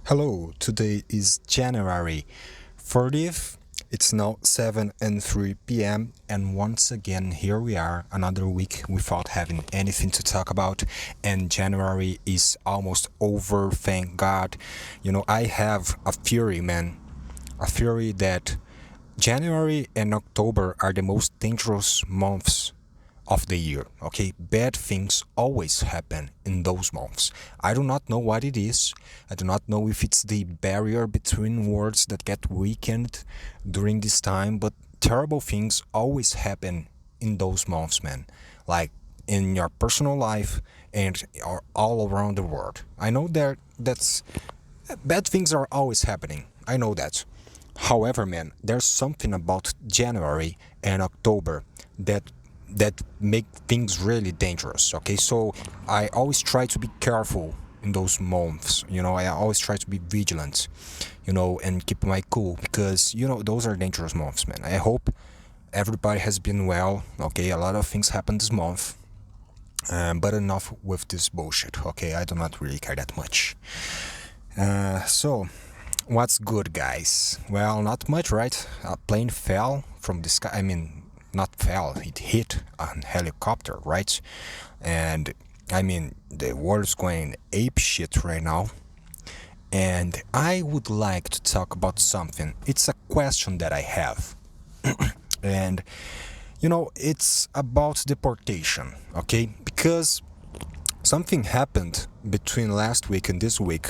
Hello, today is January 30th. It's now 7 and 3 p.m. and once again here we are, another week without having anything to talk about, and January is almost over, thank God. I have a theory, man. A theory that January and October are the most dangerous months of the year. Okay, bad things always happen in those months. I do not know what it is. I do not know if it's the barrier between words that get weakened during this time, but terrible things always happen in those months, man. Like in your personal life and all around the world. I know that's bad things are always happening. I know that. However, man, there's something about January and October that make things really dangerous. Okay, so I always try to be careful in those months. I always try to be vigilant, and keep my cool because those are dangerous months, man. I hope everybody has been well. Okay, a lot of things happened this month, but enough with this bullshit. Okay, I do not really care that much. So what's good, guys? Well, not much, right? A plane fell from the sky. I mean, not fell, it hit a helicopter, right? And I mean, the world's going ape shit right now. And I would like to talk about something. It's a question that I have. And it's about deportation, okay? Because something happened between last week and this week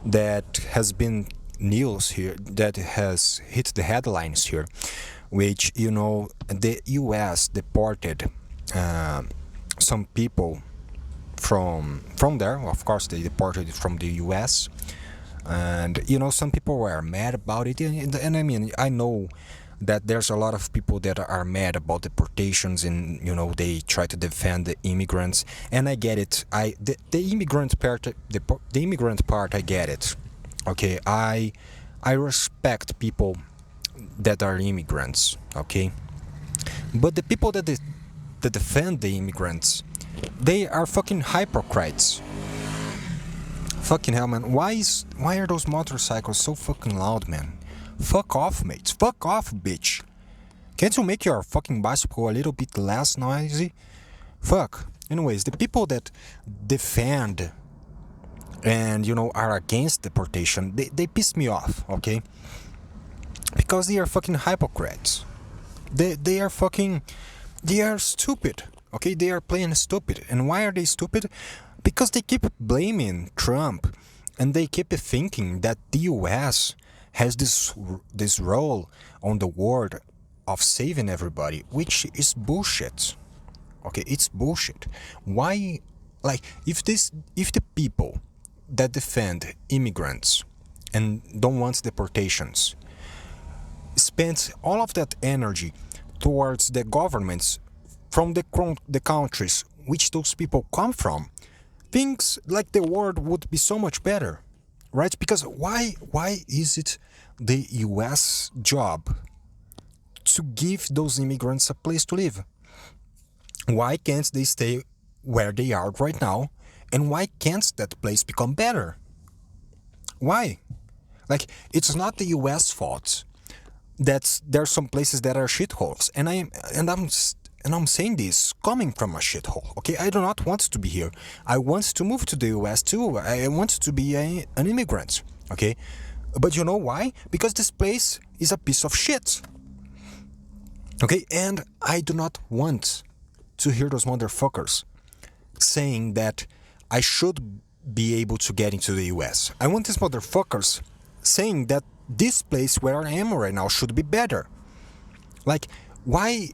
that has been news here, that has hit the headlines here, which the US deported some people from there. Of course, they deported it from the US, and some people were mad about it, and I mean, I know that there's a lot of people that are mad about deportations, and they try to defend the immigrants, and I get it. The immigrant part, the immigrant part, I get it. Okay, I respect people that are immigrants, okay? But the people that defend the immigrants, they are fucking hypocrites. Fucking hell, man. Why are those motorcycles so fucking loud, man? Fuck off, mates. Fuck off, bitch. Can't you make your fucking bicycle a little bit less noisy? Fuck. Anyways, the people that defend and are against deportation, they piss me off, okay? Because they are fucking hypocrites. They are stupid. Okay, they are plain stupid. And why are they stupid? Because they keep blaming Trump, and they keep thinking that the US has this role on the world of saving everybody, which is bullshit. Okay, it's bullshit. Why, like, if the people that defend immigrants and don't want deportations spent all of that energy towards the governments from the countries which those people come from, things like the world would be so much better, right? Because why is it the US job to give those immigrants a place to live? Why can't they stay where they are right now? And why can't that place become better? Why? Like, it's not the US fault that there's some places that are shitholes, and I'm saying this coming from a shithole. Okay, I do not want to be here. I want to move to the US too. I want to be an immigrant. Okay, but you know why? Because this place is a piece of shit. Okay, and I do not want to hear those motherfuckers saying that I should be able to get into the US. I want these motherfuckers saying that this place where I am right now should be better. Like, why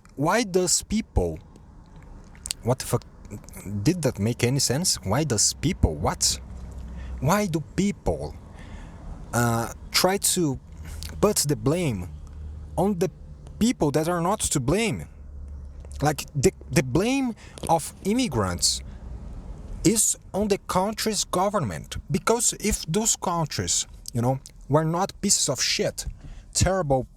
does people, what the fuck, did that make any sense? Why do people try to put the blame on the people that are not to blame? Like, the blame of immigrants is on the country's government, because if those countries were not pieces of shit, terrible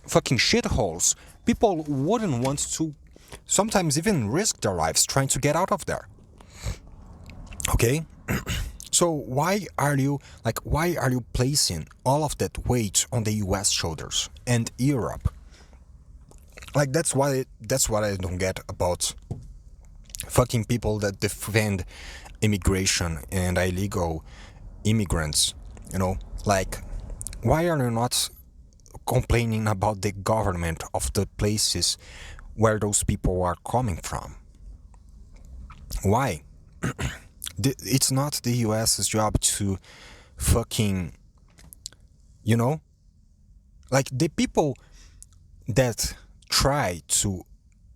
fucking shitholes, people wouldn't want to sometimes even risk their lives trying to get out of there. Okay? So why are you placing all of that weight on the US shoulders and Europe? Like that's what I don't get about fucking people that defend immigration and illegal immigrants, you know? Like, why are you not complaining about the government of the places where those people are coming from? Why? It's not the US's job to fucking, you know? Like, the people that try to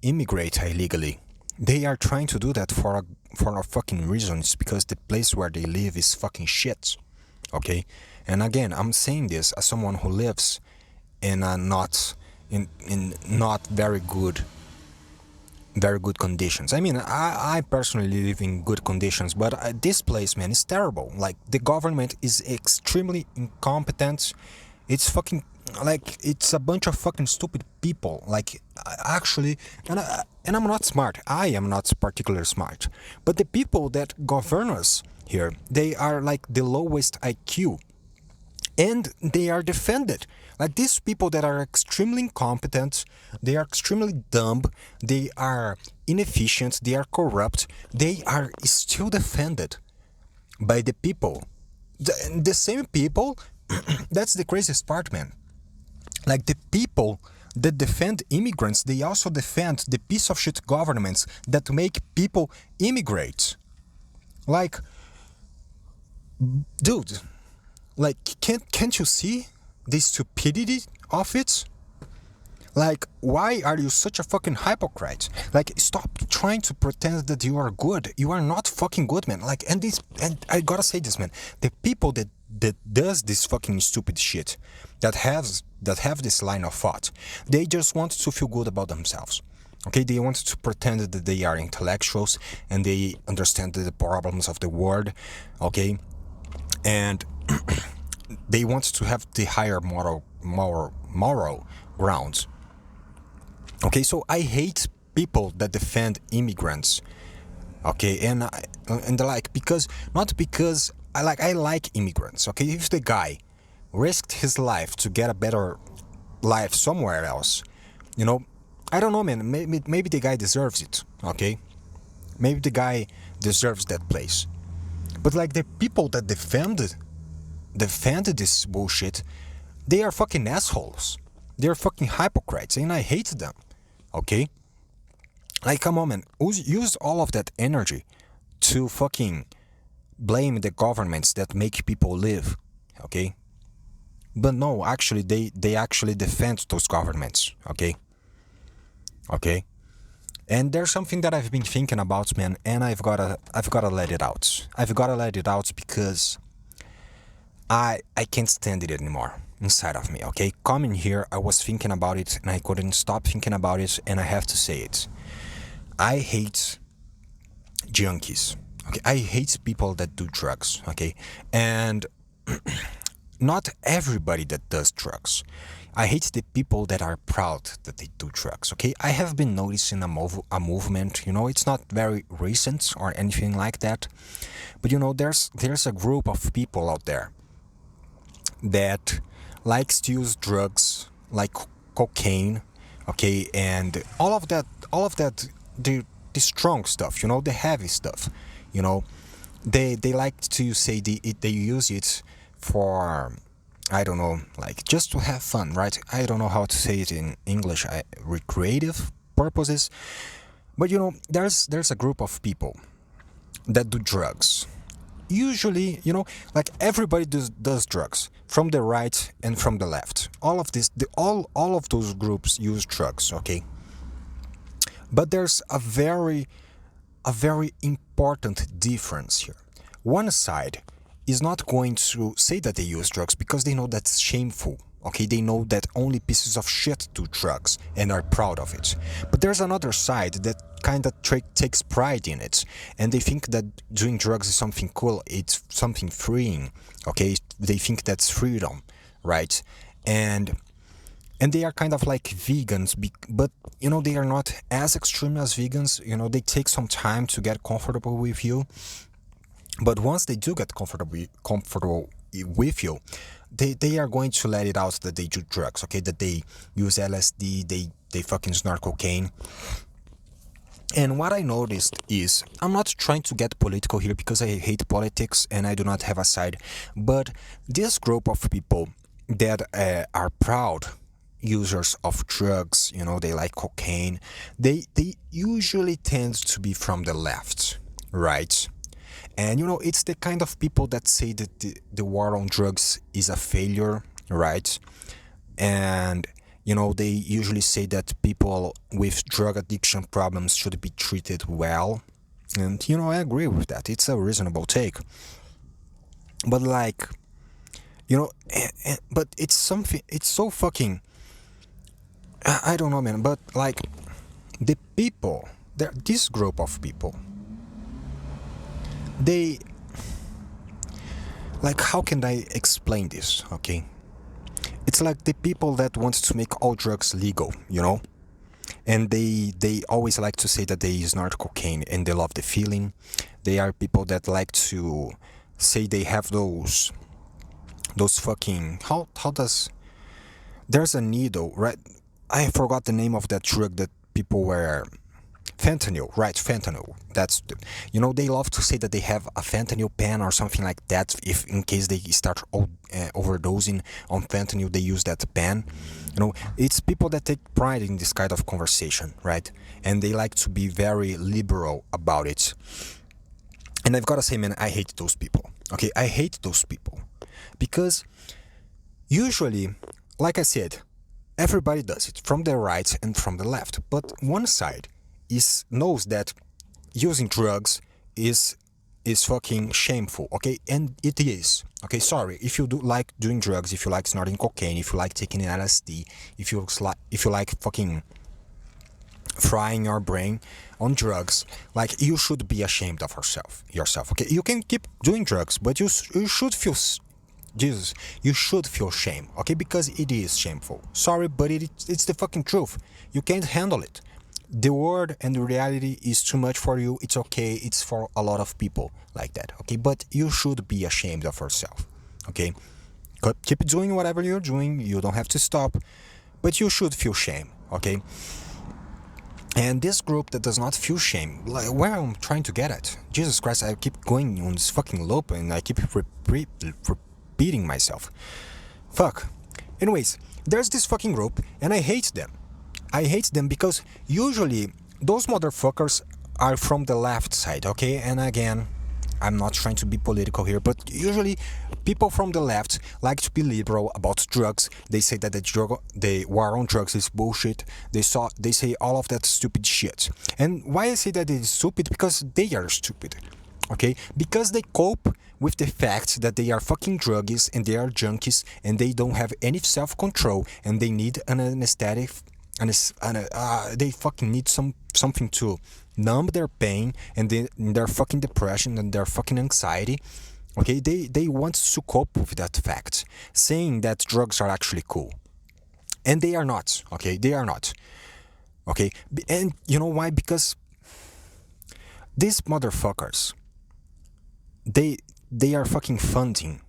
immigrate illegally, they are trying to do that for a fucking reason. It's because the place where they live is fucking shit. Okay? And again, I'm saying this as someone who lives in a not in not very good conditions. I mean, I personally live in good conditions, but this place, man, is terrible. Like, the government is extremely incompetent. It's fucking, like, it's a bunch of fucking stupid people. Like, actually, and I'm not smart. I am not particularly smart. But the people that govern us here, they are like the lowest IQ. And they are defended. Like, these people that are extremely incompetent, they are extremely dumb, they are inefficient, they are corrupt, they are still defended by the people. The same people, that's the craziest part, man. Like, the people that defend immigrants, they also defend the piece of shit governments that make people immigrate. Like, dude, like, can't you see the stupidity of it? Like, why are you such a fucking hypocrite? Like, stop trying to pretend that you are good. You are not fucking good, man. Like, and I gotta say this, man. The people that does this fucking stupid shit, that have this line of thought, they just want to feel good about themselves. Okay, they want to pretend that they are intellectuals and they understand the problems of the world. Okay, and they want to have the higher moral grounds. Okay, so I hate people that defend immigrants. Okay, and like, because not because I like immigrants. Okay, if the guy risked his life to get a better life somewhere else, you know, I don't know, man. Maybe the guy deserves it. Okay, maybe the guy deserves that place. But like, the people that defended this bullshit, they are fucking assholes. They are fucking hypocrites, and I hate them. Okay? Like, come on, man. Use all of that energy to fucking blame the governments that make people live. Okay? But no, actually, they actually defend those governments. Okay? Okay? And there's something that I've been thinking about, man, and I've gotta let it out. I've gotta let it out because I can't stand it anymore inside of me, okay? Coming here, I was thinking about it and I couldn't stop thinking about it, and I have to say it. I hate junkies, okay? I hate people that do drugs, okay? And not everybody that does drugs. I hate the people that are proud that they do drugs, okay? I have been noticing a movement, you know, it's not very recent or anything like that, but you know, there's a group of people out there that likes to use drugs like cocaine, okay, and all of that, the strong stuff, you know, the heavy stuff, you know, they like to say they use it for, I don't know, like, just to have fun, right? I don't know how to say it in English, recreative purposes, but you know, there's a group of people that do drugs. Usually, you know, like, everybody does drugs from the right and from the left. All of this, all of those groups use drugs, okay? But there's a very important difference here. One side is not going to say that they use drugs because they know that's shameful. Okay, they know that only pieces of shit do drugs and are proud of it. But there's another side that kind of takes pride in it, and they think that doing drugs is something cool, it's something freeing. Okay, they think that's freedom, right? And they are kind of like vegans, but you know, they are not as extreme as vegans. You know, they take some time to get comfortable with you. But once they do get comfortable with you, they are going to let it out that they do drugs, okay? That they use LSD, they fucking snort cocaine. And what I noticed is, I'm not trying to get political here because I hate politics and I do not have a side, but this group of people that are proud users of drugs, they like cocaine, they usually tend to be from the left, right? And it's the kind of people that say that the war on drugs is a failure, right? And they usually say that people with drug addiction problems should be treated well. And I agree with that. It's a reasonable take. But like, but it's something, it's so fucking, I don't know, man. But like, the people, this group of people, they, like, how can I explain this? Okay, it's like the people that want to make all drugs legal, and they always like to say that they snort cocaine and they love the feeling. They are people that like to say they have those fucking, how does, there's a needle, right? I forgot the name of that drug that people were. Fentanyl, right? Fentanyl. They love to say that they have a fentanyl pen or something like that. If in case they start overdosing on fentanyl, they use that pen. It's people that take pride in this kind of conversation, right? And they like to be very liberal about it. And I've got to say, man, I hate those people. Okay, I hate those people because usually, like I said, everybody does it from the right and from the left, but one side knows that using drugs is fucking shameful, okay? And it is, okay? Sorry, if you do like doing drugs, if you like snorting cocaine, if you like taking LSD, if you like fucking frying your brain on drugs, like, you should be ashamed of yourself, okay? You can keep doing drugs, but you should feel. Jesus, you should feel shame, okay? Because it is shameful. Sorry, but it's the fucking truth. You can't handle it. The word and the reality is too much for you. It's okay. It's for a lot of people like that, okay? But you should be ashamed of yourself, okay? Keep doing whatever you're doing. You don't have to stop, but you should feel shame, okay? And this group that does not feel shame, like, where I'm trying to get at, Jesus Christ, I keep going on this fucking loop and I keep repeating myself. Fuck. Anyways, there's this fucking group and I hate them. I hate them because usually those motherfuckers are from the left side, okay? And again, I'm not trying to be political here, but usually people from the left like to be liberal about drugs. They say that the war on drugs is bullshit. They say all of that stupid shit. And why I say that it is stupid? Because they are stupid, okay? Because they cope with the fact that they are fucking druggies and they are junkies and they don't have any self-control and they need an anesthetic. And they fucking need something to numb their pain and their fucking depression and their fucking anxiety. Okay, they want to cope with that fact, saying that drugs are actually cool, and they are not. Okay, they are not. Okay, and you know why? Because these motherfuckers, they are fucking funding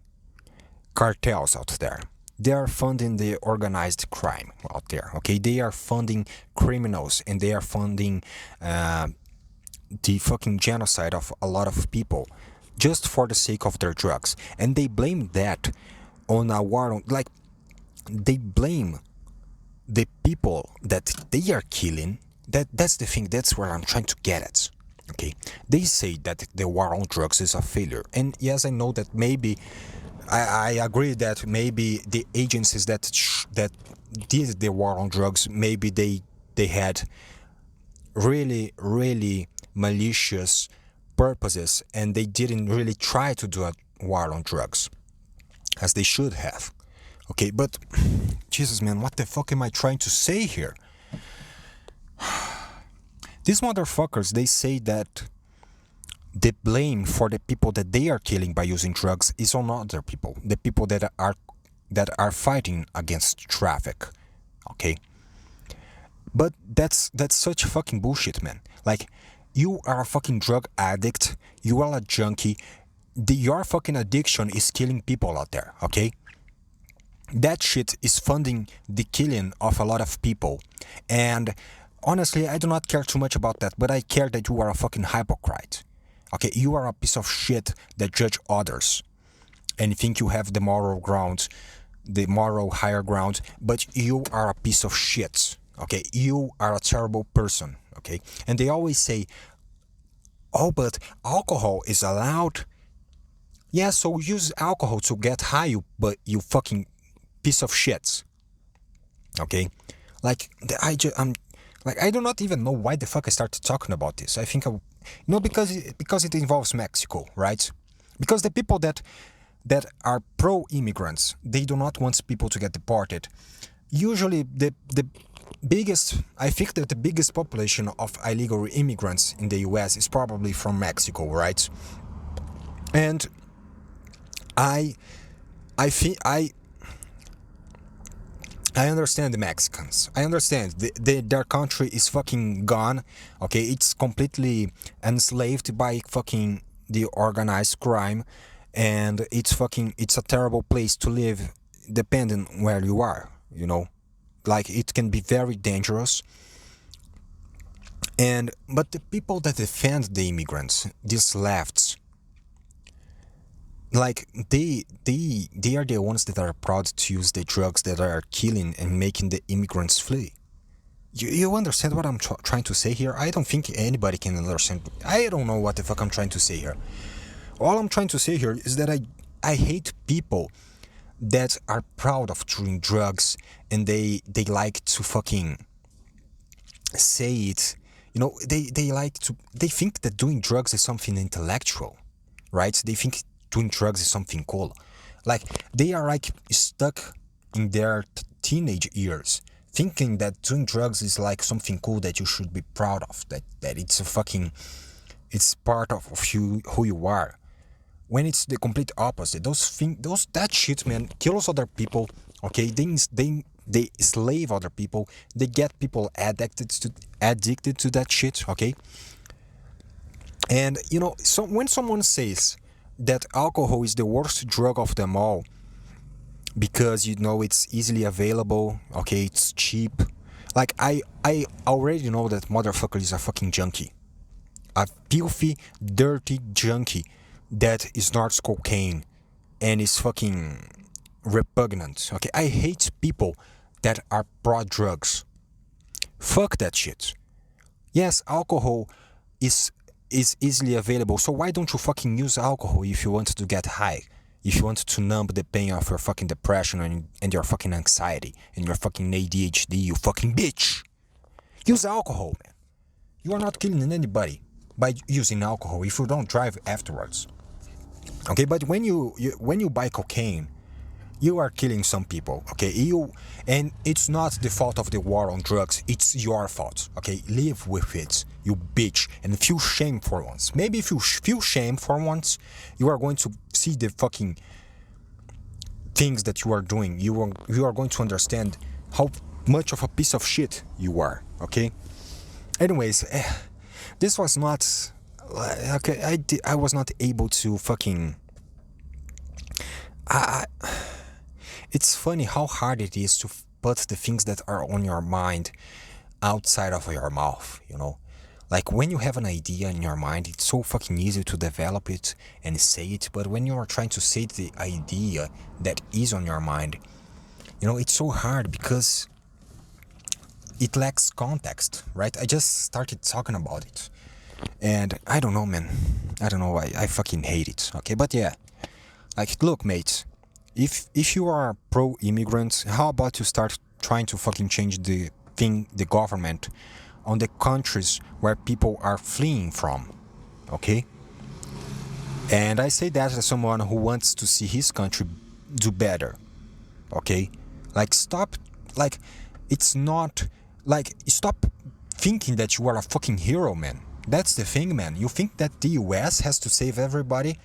cartels out there. They are funding the organized crime out there, okay? They are funding criminals and they are funding the fucking genocide of a lot of people just for the sake of their drugs. And they blame that on a war on, like, they blame the people that they are killing. That's the thing, that's where I'm trying to get at, okay? They say that the war on drugs is a failure. And yes, I know that maybe I agree that maybe the agencies that did the war on drugs, maybe they had really malicious purposes and they didn't really try to do a war on drugs as they should have. Okay, but Jesus, man, what the fuck am I trying to say here? These motherfuckers, they say that the blame for the people that they are killing by using drugs is on other people, the people that are fighting against traffic, okay? But that's such fucking bullshit, man. Like, you are a fucking drug addict, you are a junkie, your fucking addiction is killing people out there, okay? That shit is funding the killing of a lot of people. And honestly, I do not care too much about that, but I care that you are a fucking hypocrite. Okay, you are a piece of shit that judge others and think you have the moral ground, the moral higher ground, but you are a piece of shit. Okay, you are a terrible person. Okay, and they always say, oh, but alcohol is allowed. Yeah, so use alcohol to get high, but you fucking piece of shit. Okay, like I'm like I do not even know why the fuck I started talking about this. I think because it involves Mexico, right? Because the people that are pro-immigrants, they do not want people to get deported. Usually, the biggest, I think that the biggest population of illegal immigrants in the U.S. is probably from Mexico, right? And I I think I understand the Mexicans. I understand their country is fucking gone. Okay, it's completely enslaved by fucking the organized crime, and it's a terrible place to live, depending where you are. You know, like it can be very dangerous. And but the people that defend the immigrants, these lefts, like they are the ones that are proud to use the drugs that are killing and making the immigrants flee. You understand what I'm trying to say here? I don't think anybody can understand. I don't know what the fuck I'm trying to say here. All I'm trying to say here is that I hate people that are proud of doing drugs, and they like to fucking say it. You know, they think that doing drugs is something intellectual, right? They think doing drugs is something cool. Like they are like stuck in their teenage years, thinking that doing drugs is like something cool that you should be proud of. That it's a fucking, it's part of you, who you are. When it's the complete opposite. That shit, man, kills other people. Okay, they slave other people. They get people addicted to that shit. Okay, and you know, so when someone says that alcohol is the worst drug of them all because you know it's easily available, okay, it's cheap. Like I already know that motherfucker is a fucking junkie, a filthy, dirty junkie that snorts cocaine and is fucking repugnant. Okay, I hate people that are pro drugs. Fuck that shit. Yes, alcohol is is easily available. So why don't you fucking use alcohol if you want to get high? If you want to numb the pain of your fucking depression and your fucking anxiety and your fucking ADHD, you fucking bitch. Use alcohol, man. You are not killing anybody by using alcohol if you don't drive afterwards. Okay, but when you buy cocaine, you are killing some people. Okay, and it's not the fault of the war on drugs. It's your fault. Okay, live with it, you bitch, and feel shame for once. Maybe if you feel shame for once, you are going to see the fucking things that you are doing. You are going to understand how much of a piece of shit you are. Okay. Anyways, this was not okay. I was not able to fucking. It's funny how hard it is to put the things that are on your mind outside of your mouth, you know? Like when you have an idea in your mind, it's so fucking easy to develop it and say it, but when you are trying to say the idea that is on your mind, you know, it's so hard because it lacks context, right? I just started talking about it. And I don't know, man. I don't know why. I fucking hate it. Okay, but yeah. Like, look, mate. If you are pro-immigrant, how about you start trying to fucking change the government on the countries where people are fleeing from, okay? And I say that as someone who wants to see his country do better, okay? Like, stop, like, it's not, like, stop thinking that you are a fucking hero, man. That's the thing, man. You think that the US has to save everybody?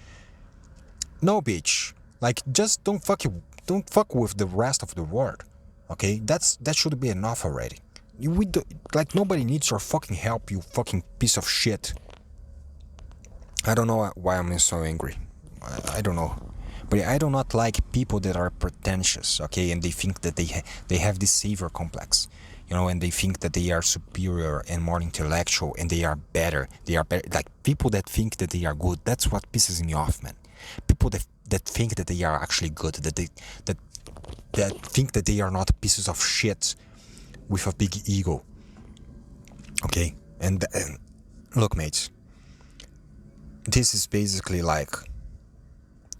No, bitch. Like, just don't fuck with the rest of the world, okay? That should be enough already. Like, nobody needs your fucking help, you fucking piece of shit. I don't know why I'm so angry. I don't know. But I do not like people that are pretentious, okay, and they think that they have this savior complex, and they think that they are superior and more intellectual and they are better. They are better. Like people that think that they are good. That's what pisses me off, man. People that think that they are actually good, that that think that they are not pieces of shit with a big ego, okay. And look, mates, this is basically like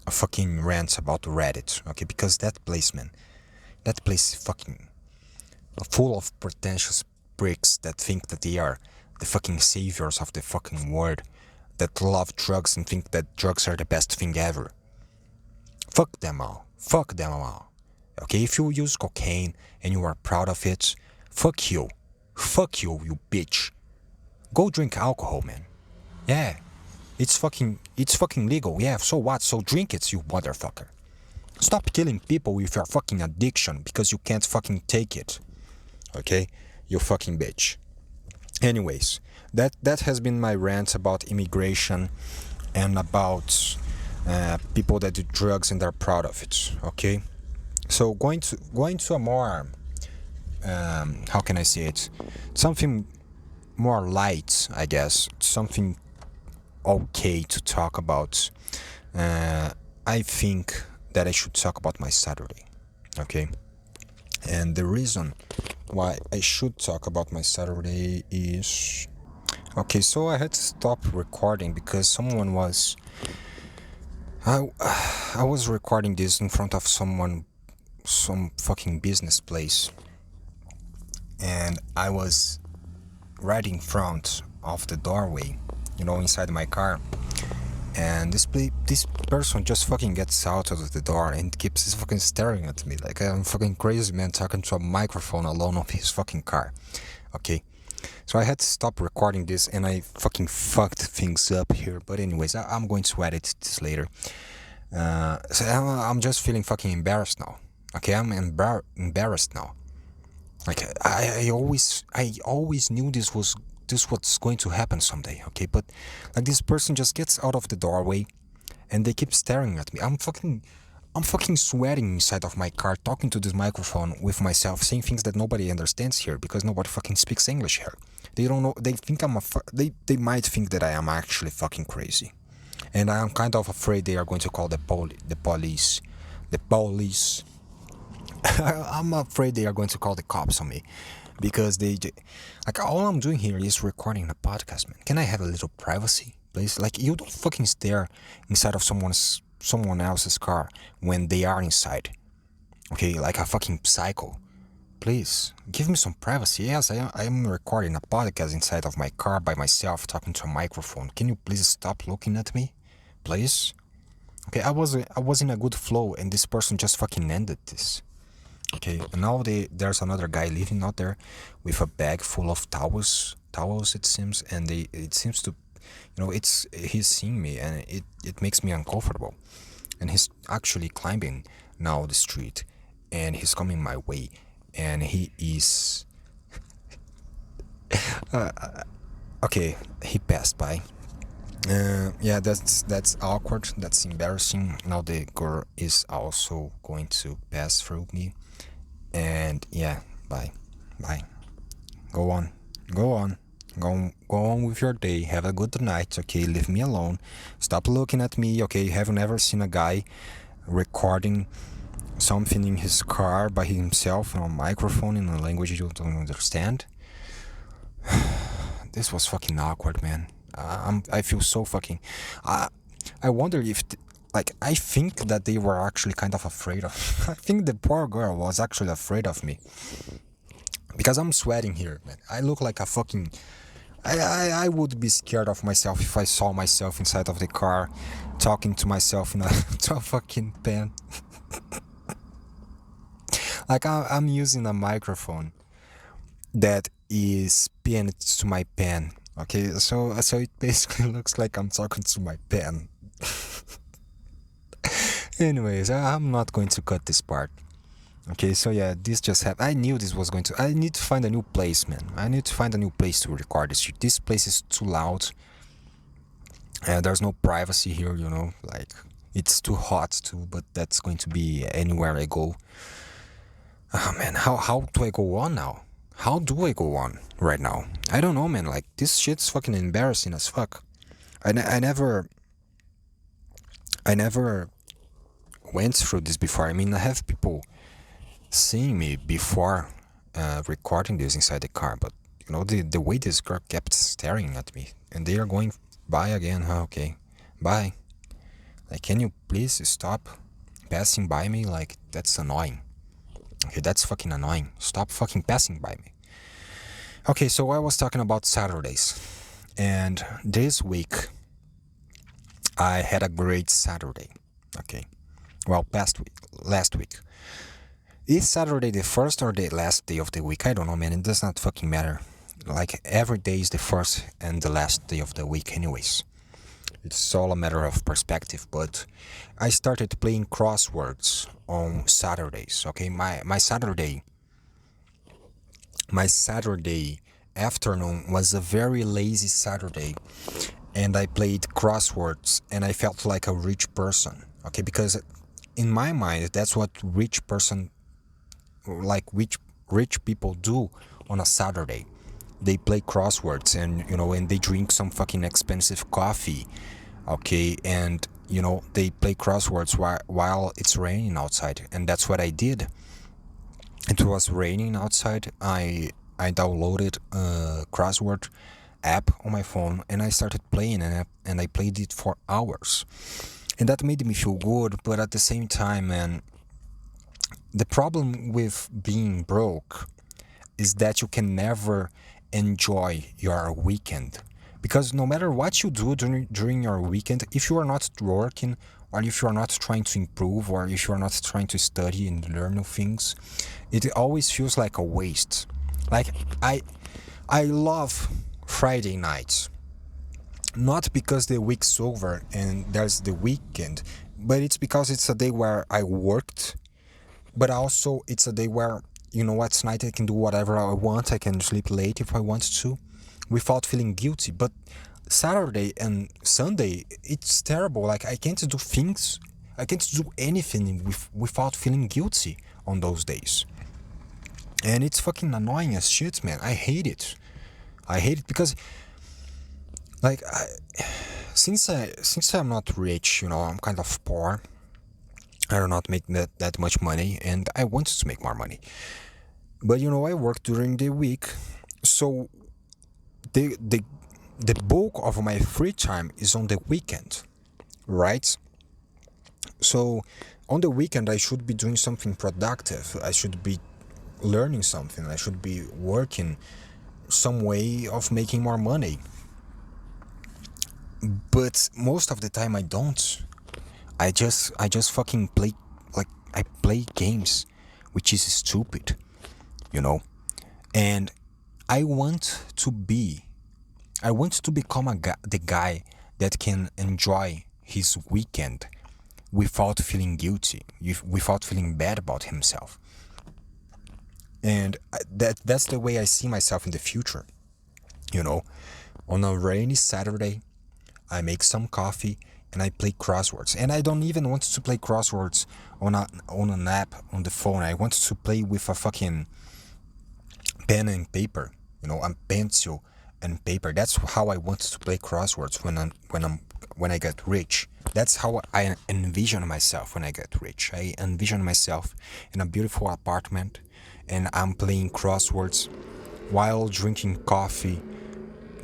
a fucking rant about Reddit, okay? Because that place, man, that place is fucking full of pretentious pricks that think that they are the fucking saviors of the fucking world, that love drugs and think that drugs are the best thing ever. Fuck them all. Fuck them all. Okay, if you use cocaine and you are proud of it, fuck you. Fuck you, you bitch. Go drink alcohol, man. Yeah, it's fucking legal. Yeah, so what? So drink it, you motherfucker. Stop killing people with your fucking addiction because you can't fucking take it. Okay? You fucking bitch. Anyways, that has been my rant about immigration and about people that do drugs and are proud of it. Okay? So going to a more how can I say it? Something more light, I guess. Something okay to talk about. I think that I should talk about my Saturday. Okay? And the reason why I should talk about my Saturday is... Okay, so I had to stop recording because someone was... I was recording this in front of some fucking business place. And I was right in front of the doorway, inside my car. And this person just fucking gets out of the door and keeps fucking staring at me like I'm fucking crazy man talking to a microphone alone of his fucking car. Okay, so I had to stop recording this and I fucking fucked things up here. But anyways, I'm going to edit this later. So I'm just feeling fucking embarrassed now. Okay, I'm embarrassed now. Like I always knew this was what's going to happen someday, okay? But like this person just gets out of the doorway and they keep staring at me. I'm fucking sweating inside of my car, talking to this microphone with myself, saying things that nobody understands here because nobody fucking speaks English here. They don't know. They think they might think that I am actually fucking crazy, and I'm kind of afraid they are going to call the police. I'm afraid they are going to call the cops on me. Because all I'm doing here is recording a podcast, man. Can I have a little privacy, please? Like, you don't fucking stare inside of someone else's car when they are inside. Okay, like a fucking psycho. Please, give me some privacy. Yes, I am recording a podcast inside of my car by myself, talking to a microphone. Can you please stop looking at me, please? Okay, I was in a good flow, and this person just fucking ended this. Okay, and now there's another guy living out there with a bag full of towels it seems, and it seems to, he's seeing me and it makes me uncomfortable, and he's actually climbing now the street, and he's coming my way, and he is, okay, he passed by. Yeah, that's awkward, that's embarrassing. Now the girl is also going to pass through me. And yeah, bye. Go on with your day. Have a good night. Okay, leave me alone. Stop looking at me. Okay, have you never seen a guy recording something in his car by himself on a microphone in a language you don't understand? This was fucking awkward, man. I feel so fucking... I wonder if... I think that they were actually kind of afraid of... I think the poor girl was actually afraid of me. Because I'm sweating here, man. I look like a fucking... I would be scared of myself if I saw myself inside of the car talking to myself in to a fucking pen. I'm using a microphone that is pinned to my pen. Okay, so it basically looks like I'm talking to my pen. Anyways, I'm not going to cut this part. Okay, so yeah, this just happened. I knew this was going to... I need to find a new place, man. I need to find a new place to record this. This place is too loud. There's no privacy here, It's too hot too, but that's going to be anywhere I go. Oh man, how do I go on now? How do I go on right now? I don't know, man. Like, this shit's fucking embarrassing as fuck. I never went through this before. I mean, I have people seeing me before recording this inside the car, but the way this girl kept staring at me, and they are going by again. Huh, okay, bye. Like, can you please stop passing by me? Like, that's annoying. Okay, that's fucking annoying. Stop fucking passing by me. Okay, so I was talking about Saturdays, and this week I had a great Saturday. Okay, well, last week. Is Saturday the first or the last day of the week? I don't know, man. It does not fucking matter. Like, every day is the first and the last day of the week, anyways. It's all a matter of perspective. But I started playing crosswords on Saturdays. Okay, my Saturday afternoon was a very lazy Saturday, and I played crosswords, and I felt like a rich person. Okay, because in my mind, that's what rich people do on a Saturday. They play crosswords, and they drink some fucking expensive coffee. Okay, and they play crosswords while it's raining outside, and that's what I did. It was raining outside. I downloaded a crossword app on my phone, and I started playing an app, and I played it for hours, and that made me feel good. But at the same time, man, the problem with being broke is that you can never enjoy your weekend, because no matter what you do during your weekend, if you are not working, or if you are not trying to improve, or if you are not trying to study and learn new things, it always feels like a waste. Like, I love Friday nights, not because the week's over and there's the weekend, but it's because it's a day where I worked, but also it's a day where, tonight I can do whatever I want. I can sleep late if I want to, without feeling guilty. But Saturday and Sunday, it's terrible. Like, I can't do things, I can't do anything without feeling guilty on those days. And it's fucking annoying as shit, man. I hate it. Because, like, since I'm not rich, I'm kind of poor. I do not make that much money, and I wanted to make more money. But I work during the week, so the bulk of my free time is on the weekend, right? So on the weekend I should be doing something productive. I should be learning something. I should be working some way of making more money. But most of the time I don't. I just fucking play, like, I play games, which is stupid, And I want to become the guy that can enjoy his weekend without feeling guilty, without feeling bad about himself. And that's the way I see myself in the future. On a rainy Saturday, I make some coffee and I play crosswords. And I don't even want to play crosswords on an app on the phone. I want to play with a fucking pen and paper, a pencil and paper. That's how I want to play crosswords when I get rich. That's how I envision myself when I get rich. I envision myself in a beautiful apartment, and I'm playing crosswords while drinking coffee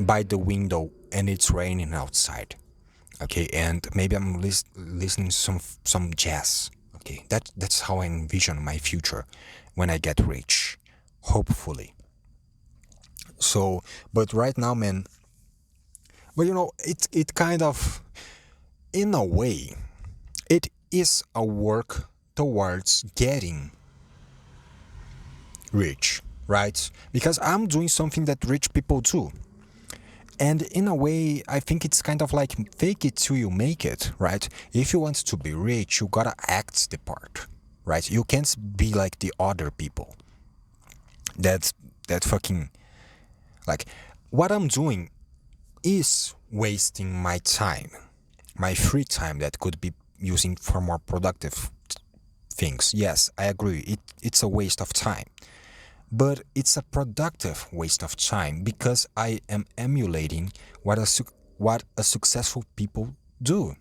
by the window, and it's raining outside. Okay, and maybe I'm listening some jazz. Okay, that's how I envision my future when I get rich, hopefully. So, but right now, man. But it kind of, in a way, it is a work towards getting rich, right? Because I'm doing something that rich people do. And in a way, I think it's kind of like fake it till you make it, right? If you want to be rich, you gotta act the part, right? You can't be like the other people. That fucking, like, what I'm doing is wasting my time, my free time that could be using for more productive things. Yes, I agree. It's a waste of time. But it's a productive waste of time because I am emulating what a successful people do.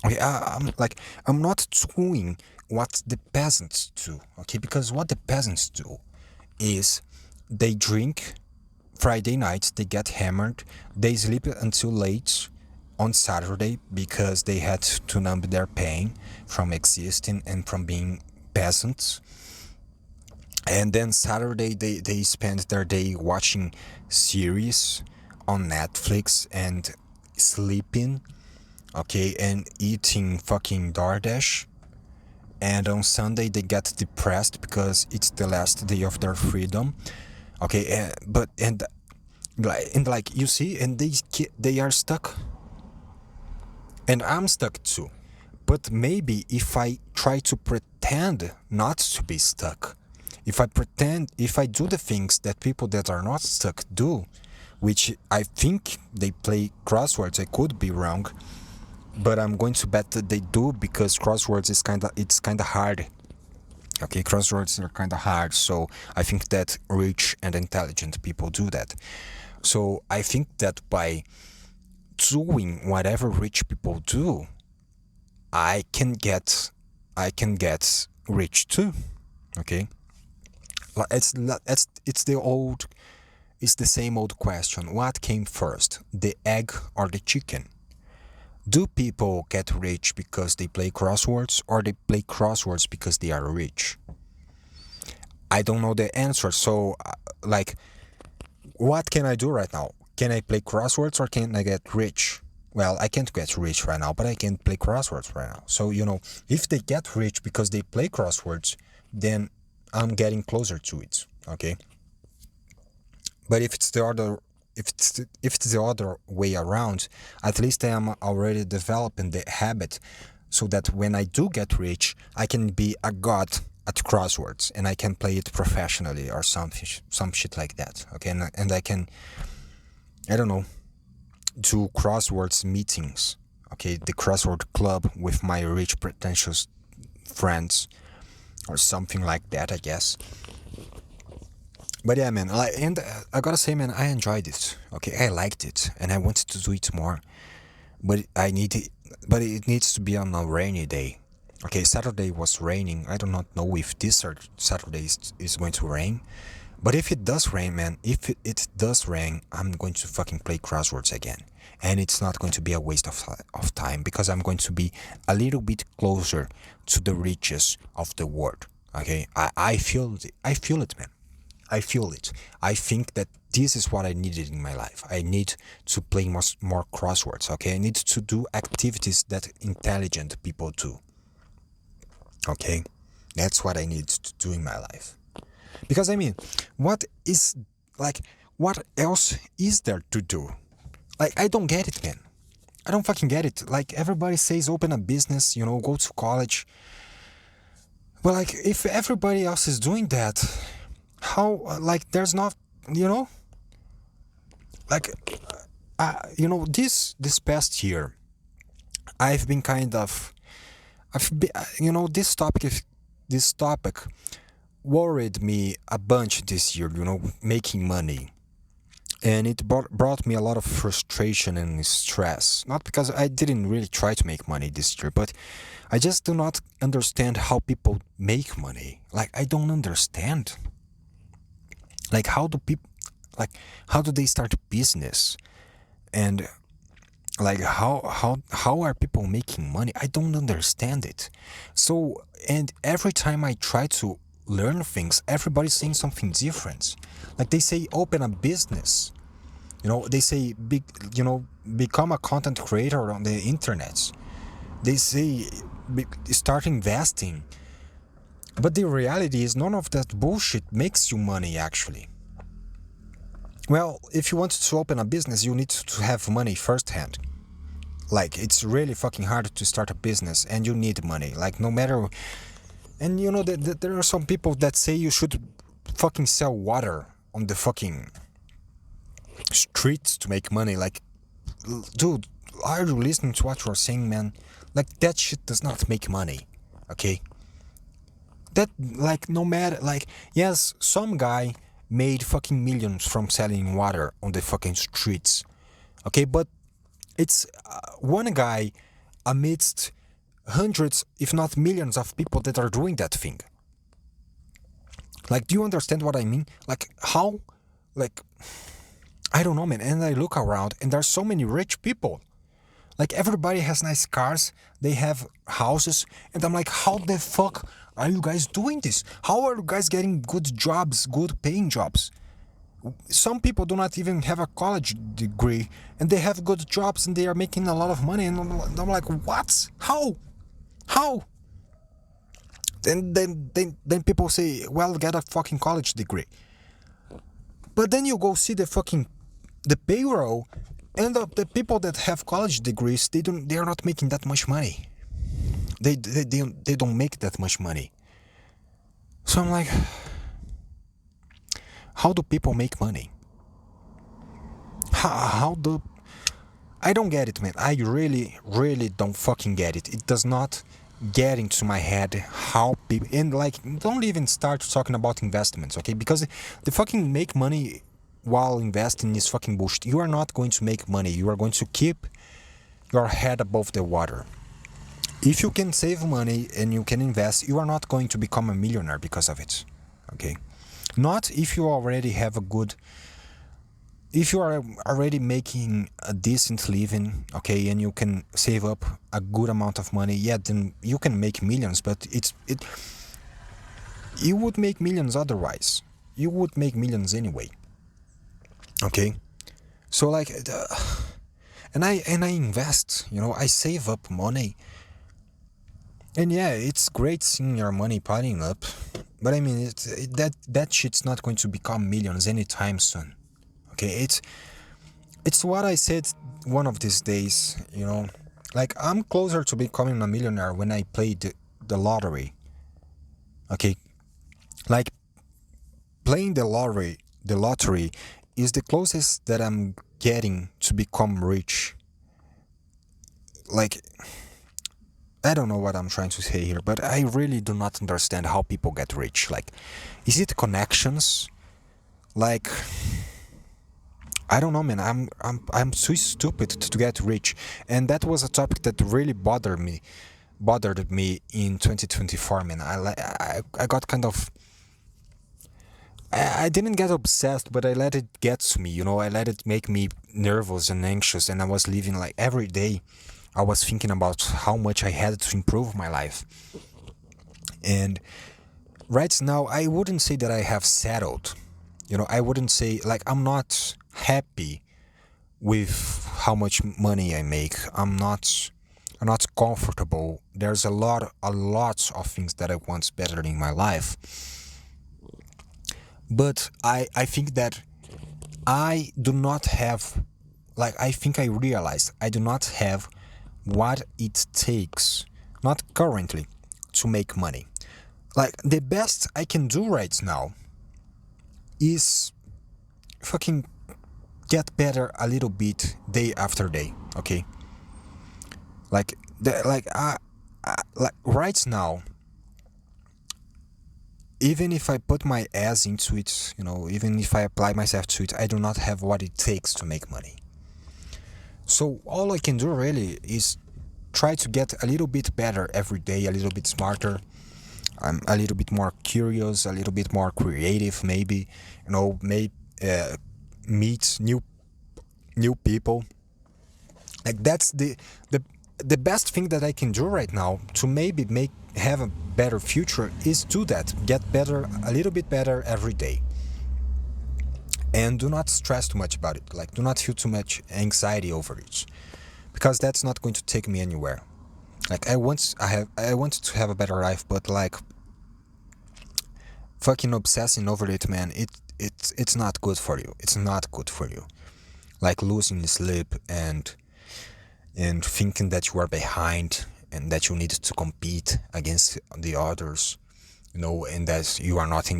Okay, I'm not doing what the peasants do. Okay, because what the peasants do is they drink Friday nights, they get hammered, they sleep until late on Saturday because they had to numb their pain from existing and from being peasants. And then Saturday they spend their day watching series on Netflix and sleeping, okay, and eating fucking DoorDash. And on Sunday they get depressed because it's the last day of their freedom, okay. Like you see, and they are stuck, and I'm stuck too. But maybe if I try to pretend not to be stuck, if I do the things that people that are not stuck do, which I think they play crosswords, I could be wrong, but I'm going to bet that they do because crosswords is kind of hard. Okay, crosswords are kind of hard, so I think that rich and intelligent people do that. So I think that by doing whatever rich people do, I can get rich too. Okay, it's the same old question. What came first, the egg or the chicken? Do people get rich because they play crosswords, or they play crosswords because they are rich? I don't know the answer. So, what can I do right now? Can I play crosswords or can I get rich? Well, I can't get rich right now, but I can play crosswords right now. So, if they get rich because they play crosswords, then I'm getting closer to it. Okay. But if it's the other way around, at least I am already developing the habit, so that when I do get rich, I can be a god at crosswords and I can play it professionally or some shit like that. Okay, and I can, I don't know, do crosswords meetings. Okay, the crossword club with my rich pretentious friends or something like that, I guess. But yeah, man, I gotta say, man, I enjoyed it. Okay, I liked it, and I wanted to do it more. But it needs to be on a rainy day. Okay, Saturday was raining. I do not know if this Saturday is going to rain. But if it does rain, man, if it does rain, I'm going to fucking play crosswords again. And it's not going to be a waste of time because I'm going to be a little bit closer to the riches of the world. Okay, I feel it, man. I feel it. I think that this is what I needed in my life. I need to play more crosswords, okay? I need to do activities that intelligent people do, okay? That's what I need to do in my life. Because, what else is there to do? I don't get it, man. I don't fucking get it. Everybody says open a business, go to college. But, if everybody else is doing that, how, there's not, this past year, I've been this topic worried me a bunch this year, making money. And it brought me a lot of frustration and stress. Not because I didn't really try to make money this year, but I just do not understand how people make money. I don't understand. How do they start a business, and how are people making money? I don't understand it. So, and every time I try to learn things, everybody's saying something different. They say open a business, they say become a content creator on the internet. They say start investing. But the reality is none of that bullshit makes you money, actually. Well, if you want to open a business, you need to have money firsthand. It's really fucking hard to start a business, and you need money. No matter... And there are some people that say you should fucking sell water on the fucking streets to make money. Dude, are you listening to what you're saying, man? Like that shit does not make money. Okay? That like no matter like yes, some guy made fucking millions from selling water on the fucking streets. Okay, but it's one guy amidst hundreds, if not millions, of people that are doing that thing. Like, do you understand what I mean? Like, how, like, I don't know, man. And I look around, and there's so many rich people. Like, everybody has nice cars, they have houses, and I'm like, how the fuck are you guys doing this? How are you guys getting good jobs, good paying jobs? Some people do not even have a college degree, and they have good jobs, and they are making a lot of money, and I'm like, what? How? Then people say, well, get a fucking college degree. But then you go see the payroll, and the people that have college degrees, they are not making that much money. They don't make that much money. So I'm like, how do people make money? How do I don't get it, man. I really don't fucking get it. It does not get into my head how people and like don't even start talking about investments, okay? Because the fucking make money while investing is fucking bullshit. You are not going to make money. You are going to keep your head above the water. If you can save money and you can invest, you are not going to become a millionaire because of it. Okay? Not if you already have a good if you are already making a decent living, okay, and you can save up a good amount of money, yeah, then you can make millions, but you would make millions otherwise. You would make millions anyway. Okay? So like and I invest, I save up money. And yeah, it's great seeing your money piling up, but I mean that shit's not going to become millions anytime soon. Okay, it's what I said one of these days, like I'm closer to becoming a millionaire when I played the lottery. Okay, like playing the lottery is the closest that I'm getting to become rich. Like I don't know what I'm trying to say here, but I really do not understand how people get rich. Like, is it connections? Like, I don't know, man. I'm too stupid to get rich, and that was a topic that really bothered me in 2024, man. I got kind of. I didn't get obsessed, but I let it get to me. I let it make me nervous and anxious, and I was living like every day. I was thinking about how much I had to improve my life. And right now, I wouldn't say that I have settled. I wouldn't say, like, I'm not happy with how much money I make. I'm not comfortable. There's a lot of things that I want better in my life. But I think that I do not have, like, I think I realized I do not have what it takes, not currently, to make money. Like, the best I can do right now is fucking get better a little bit day after day, okay? Like, like right now, even if I put my ass into it, even if I apply myself to it, I do not have what it takes to make money. So all I can do really is try to get a little bit better every day, a little bit smarter. I'm a little bit more curious, a little bit more creative, maybe. Meet new people. Like that's the best thing that I can do right now to maybe have a better future is do that. Get better, a little bit better every day. And do not stress too much about it. Like, do not feel too much anxiety over it, because that's not going to take me anywhere. Like, I want to have a better life, but like, fucking obsessing over it, man, it's not good for you. It's not good for you. Like losing sleep and thinking that you are behind and that you need to compete against the others, and that you are not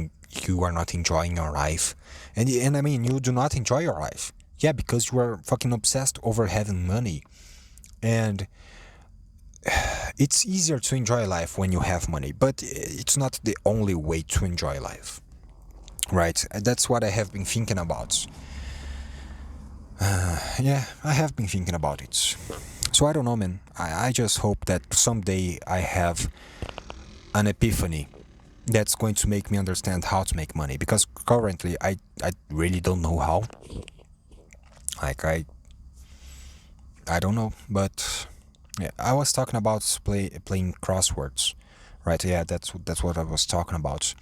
enjoying your life. And I mean, you do not enjoy your life. Yeah, because you are fucking obsessed over having money. And it's easier to enjoy life when you have money, but it's not the only way to enjoy life, right? That's what I have been thinking about. Yeah, I have been thinking about it. So I don't know, man. I just hope that someday I have an epiphany that's going to make me understand how to make money, because currently I really don't know how. Like I don't know, but yeah, I was talking about playing crosswords, right? Yeah, that's what I was talking about.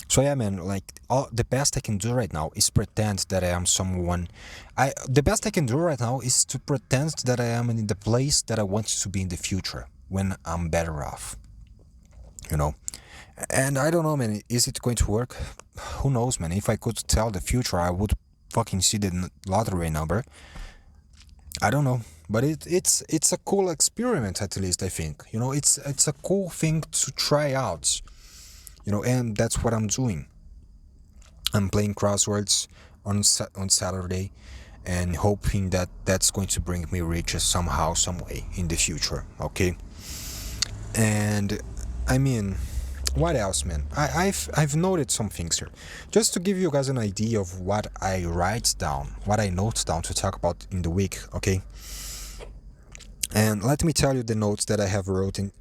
So yeah, man, like the best I can do right now is pretend that I am someone. The best I can do right now is to pretend that I am in the place that I want to be in the future when I'm better off, you know. And I don't know, man. Is it going to work? Who knows, man? If I could tell the future, I would fucking see the lottery number. I don't know, but it's a cool experiment, at least I think. You know, it's a cool thing to try out. You know, and that's what I'm doing. I'm playing crosswords on Saturday, and hoping that that's going to bring me riches somehow, some way in the future. Okay, and I mean, what else, man? I've noted some things here, just to give you guys an idea of what I write down, what I note down to talk about in the week. Okay, and let me tell you the notes that I have written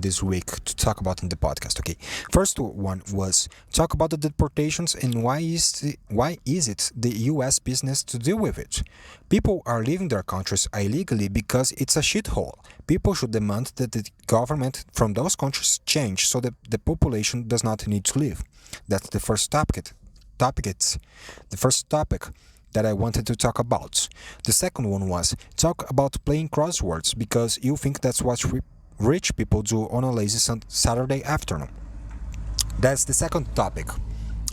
this week to talk about in the podcast. Okay, first one was talk about the deportations and why is it the U.S. business to deal with it? People are leaving their countries illegally because it's a shithole. People should demand that the government from those countries change so that the population does not need to leave. That's the first topic. The first topic that I wanted to talk about. The second one was talk about playing crosswords because you think that's what rich people do on a lazy Saturday afternoon. That's the second topic.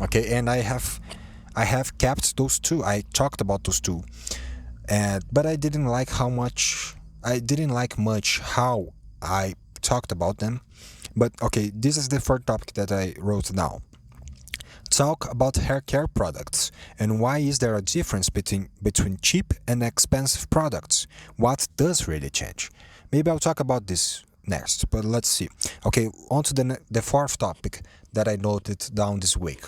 Okay, and I have kept those two. I talked about those two, but I didn't like how much. I didn't like much how I talked about them. But okay, this is the third topic that I wrote down. Talk about hair care products and why is there a difference between cheap and expensive products? What does really change? Maybe I'll talk about this next, but let's see. Okay, on to the fourth topic that I noted down this week.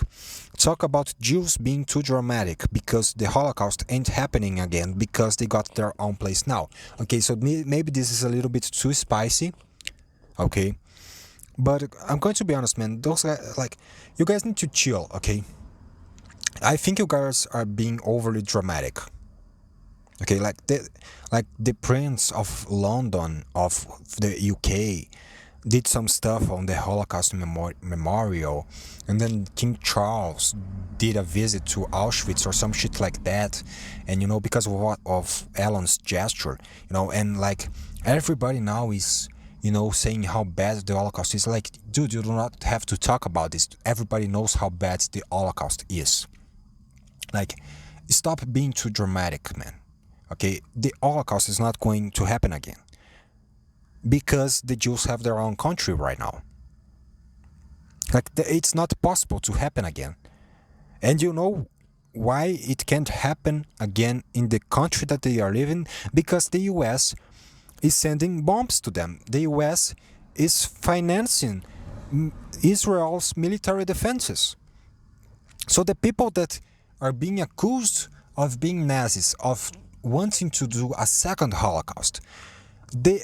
Talk about Jews being too dramatic because the Holocaust ain't happening again because they got their own place now. Okay, so maybe this is a little bit too spicy. Okay, but I'm going to be honest, man. Those guys, like, you guys need to chill, okay? I think you guys are being overly dramatic. Okay, like the Prince of London of the UK did some stuff on the Holocaust memorial, and then King Charles did a visit to Auschwitz or some shit like that, and because of Elon's gesture, and like everybody now is saying how bad the Holocaust is. Like, dude, you do not have to talk about this. Everybody knows how bad the Holocaust is. Like, stop being too dramatic, man. Okay, the Holocaust is not going to happen again because the Jews have their own country right now. Like, it's not possible to happen again. And you know why it can't happen again in the country that they are living? Because the US is sending bombs to them. The US is financing Israel's military defenses. So the people that are being accused of being Nazis, of wanting to do a second Holocaust, they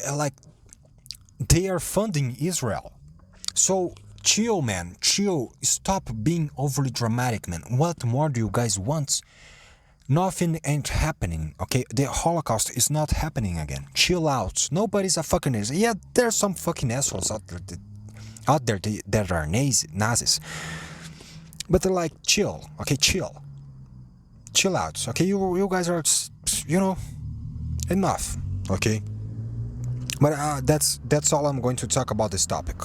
are funding Israel. So chill, man, chill. Stop being overly dramatic, man. What more do you guys want? Nothing ain't happening, okay? The Holocaust is not happening again. Chill out. Nobody's a fucking Nazi. Yeah, there's some fucking assholes out there that are Nazis. But they're like, chill, okay? Chill out, okay? You guys are, enough, okay? But that's all I'm going to talk about this topic,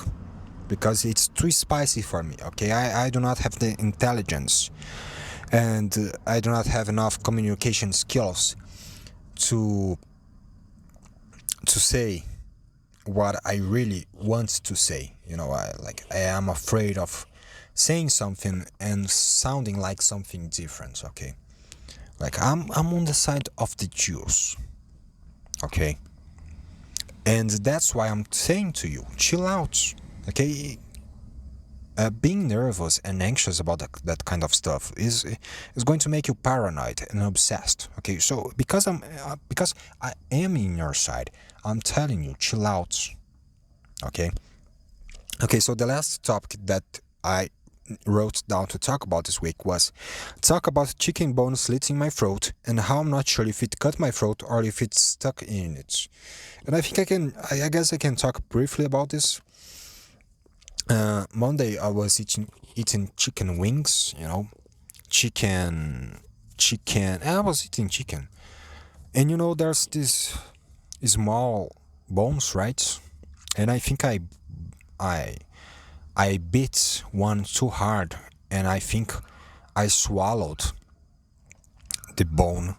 because it's too spicy for me, okay? I do not have the intelligence, and I do not have enough communication skills to say what I really want to say. I am afraid of saying something and sounding like something different, okay? Like, I'm on the side of the Jews, okay? And that's why I'm saying to you, chill out, okay? Being nervous and anxious about that kind of stuff is going to make you paranoid and obsessed. Okay, so because I am in your side, I'm telling you, chill out. Okay. Okay. So the last topic that I wrote down to talk about this week was talk about chicken bone slits in my throat and how I'm not sure if it cut my throat or if it's stuck in it. And I think I guess I can talk briefly about this. Monday I was eating chicken wings, chicken. I was eating chicken, and there's this small bones, right? And I think I bit one too hard, and I think I swallowed the bone,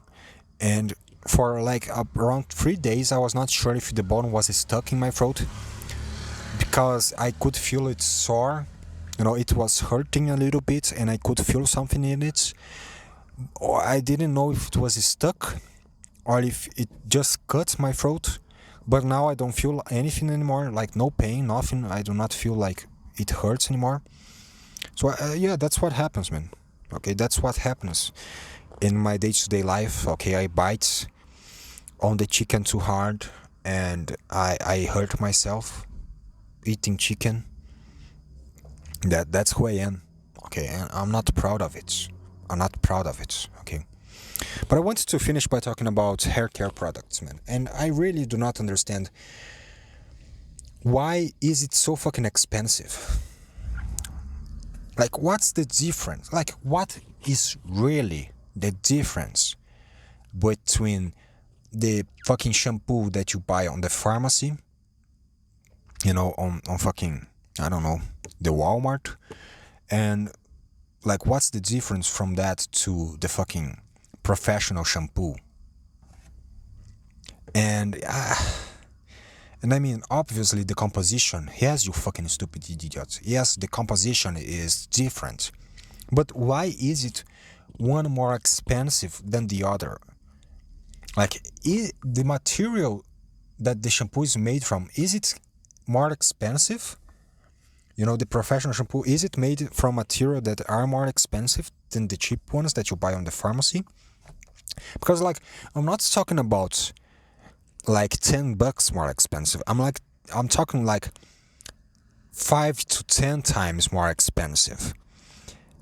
and for like around 3 days I was not sure if the bone was stuck in my throat, because I could feel it sore. It was hurting a little bit and I could feel something in it. Or I didn't know if it was stuck or if it just cut my throat. But now I don't feel anything anymore, like no pain, nothing. I do not feel like it hurts anymore. So yeah, that's what happens, man. Okay, that's what happens in my day-to-day life. Okay, I bite on the chicken too hard and I hurt myself eating chicken. That's who I am. Okay, and I'm not proud of it. Okay. But I wanted to finish by talking about hair care products, man. And I really do not understand why is it so fucking expensive? Like, what's the difference? Like, what is really the difference between the fucking shampoo that you buy on the pharmacy, on fucking, I don't know, the Walmart, and like, what's the difference from that to the fucking professional shampoo? And I mean, obviously the composition, yes, you fucking stupid idiots, yes, the composition is different, but why is it one more expensive than the other? Like, the material that the shampoo is made from, is it more expensive? The professional shampoo, is it made from material that are more expensive than the cheap ones that you buy on the pharmacy? Because, like, I'm not talking about like $10 more expensive. I'm talking like 5 to 10 times more expensive.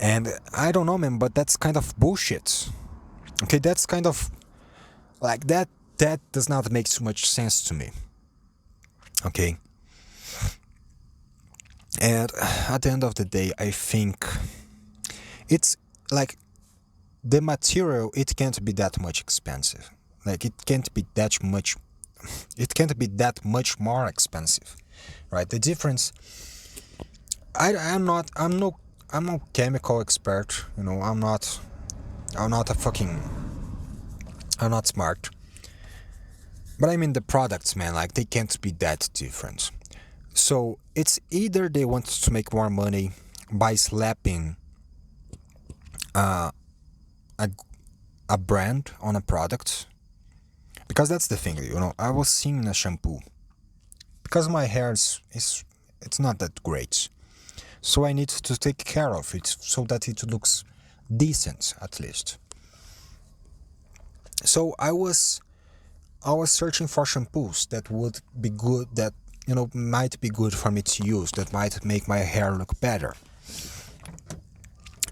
And I don't know, man, but that's kind of bullshit. Okay, that's kind of like that does not make too much sense to me. Okay. And at the end of the day, I think it's like the material, it can't be that much expensive. Like, it can't be that much more expensive, right? The difference, I'm no chemical expert, I'm not smart. But I mean, the products, man, like, they can't be that different. So it's either they want to make more money by slapping a brand on a product, because that's the thing, I was seeing a shampoo, because my hair it's not that great, so I need to take care of it so that it looks decent, at least. So I was searching for shampoos that would be good, that might be good for me to use, that might make my hair look better.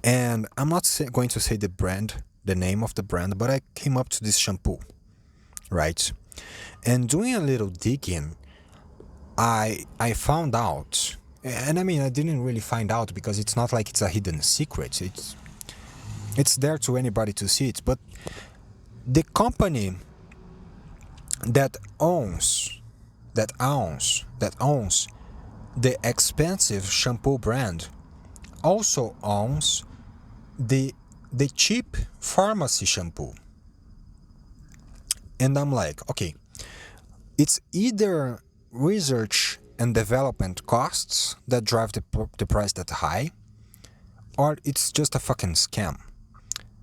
And I'm not going to say the name of the brand, but I came up to this shampoo, right? And doing a little digging, I found out, and I mean, I didn't really find out because it's not like it's a hidden secret. It's there to anybody to see it, but the company that owns the expensive shampoo brand also owns the cheap pharmacy shampoo. And I'm like, okay, it's either research and development costs that drive the price that high, or it's just a fucking scam.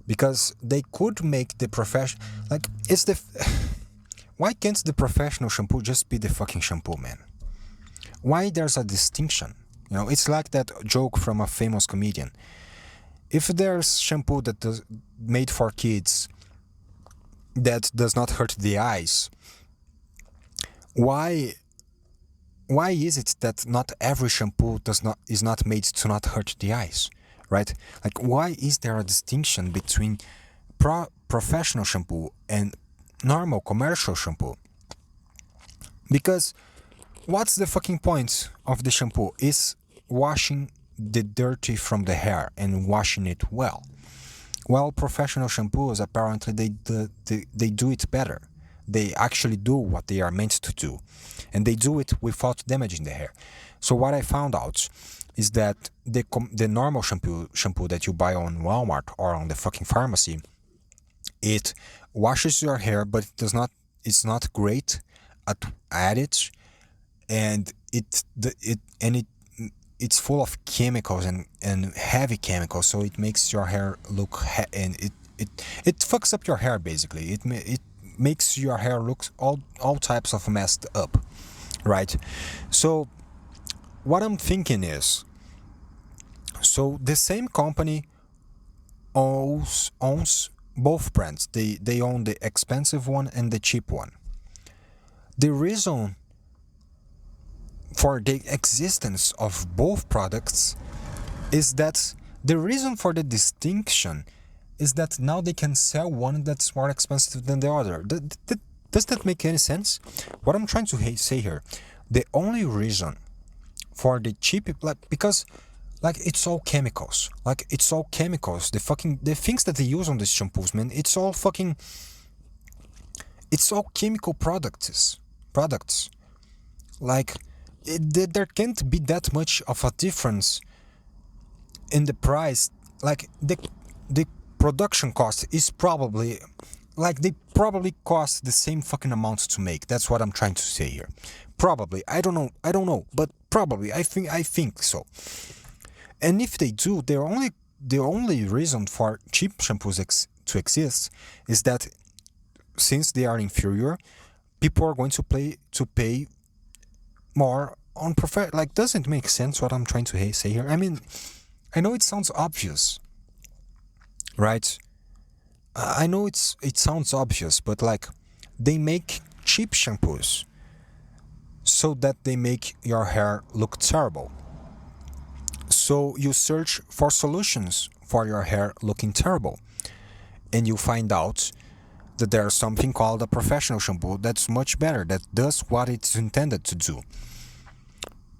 Because they could make the profession, like, it's the Why can't the professional shampoo just be the fucking shampoo, man? Why there's a distinction? You know, it's like that joke from a famous comedian. If there's shampoo that does made for kids that does not hurt the eyes, why is it that not every shampoo is not made to not hurt the eyes, right? Like, why is there a distinction between professional shampoo and normal commercial shampoo? Because what's the fucking point of the shampoo is washing the dirty from the hair and washing it well. Well, professional shampoos apparently they do it better. They actually do what they are meant to do, and they do it without damaging the hair. So what I found out is that the normal shampoo that you buy on Walmart or on the fucking pharmacy, it washes your hair, but it does not. It's not great at it, and it's full of chemicals and heavy chemicals, so it makes your hair look and it fucks up your hair basically. It makes your hair look all types of messed up, right? So what I'm thinking is, so the same company owns both brands. They own the expensive one and the cheap one. The reason for the existence of both products is that the reason for the distinction is that now they can sell one that's more expensive than the other. Does that make any sense? What I'm trying to say here, the only reason for the cheap, because it's all chemicals. The things that they use on these shampoos, man, it's all chemical products. There can't be that much of a difference in the price. The production cost is probably they probably cost the same fucking amount to make. That's what I'm trying to say here. Probably. I don't know, but probably. I think so. And if they do, the only reason for cheap shampoos to exist is that since they are inferior, people are going to pay more on doesn't make sense what I'm trying to say here. I mean, I know it sounds obvious, right? I know it sounds obvious, but they make cheap shampoos so that they make your hair look terrible. So you search for solutions for your hair looking terrible, and you find out that there's something called a professional shampoo that's much better, that does what it's intended to do.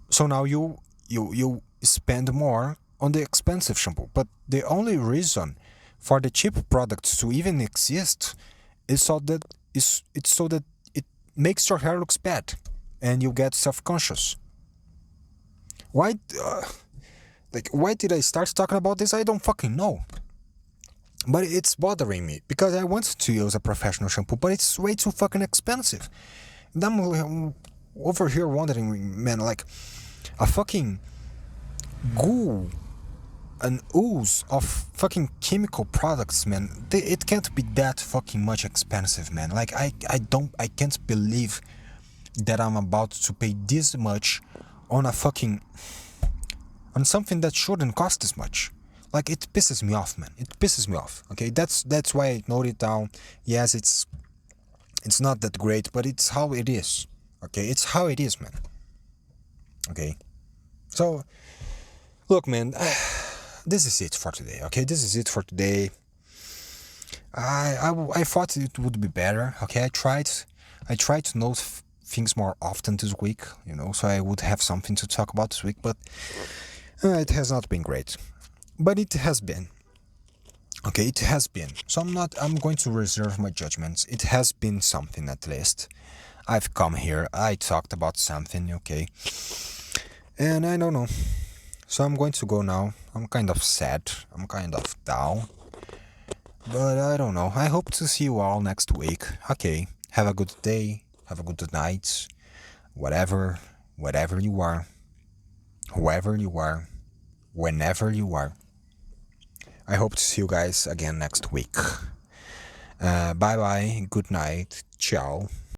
So now you spend more on the expensive shampoo, but the only reason for the cheap products to even exist is so that it makes your hair looks bad, and you get self-conscious. Why did I start talking about this? I don't fucking know. But it's bothering me because I want to use a professional shampoo, but it's way too fucking expensive. And I'm over here wondering, man, a fucking goo, an ooze of fucking chemical products, man. It can't be that fucking much expensive, man. I can't believe that I'm about to pay this much on on something that shouldn't cost this much. It pisses me off, man. It pisses me off. Okay, that's why I note it down. Yes, it's not that great, but it's how it is. Okay, it's how it is, man. Okay, so look, man, this is it for today. Okay, this is it for today. I thought it would be better. Okay, I tried to note things more often this week, so I would have something to talk about this week, but it has not been great. But it has been. Okay, it has been. So I'm going to reserve my judgments. It has been something at least. I've come here, I talked about something, okay. And I don't know. So I'm going to go now. I'm kind of sad. I'm kind of down. But I don't know. I hope to see you all next week. Okay. Have a good day. Have a good night. Whatever you are. Whoever you are. Whenever you are. I hope to see you guys again next week. Bye bye. Good night. Ciao.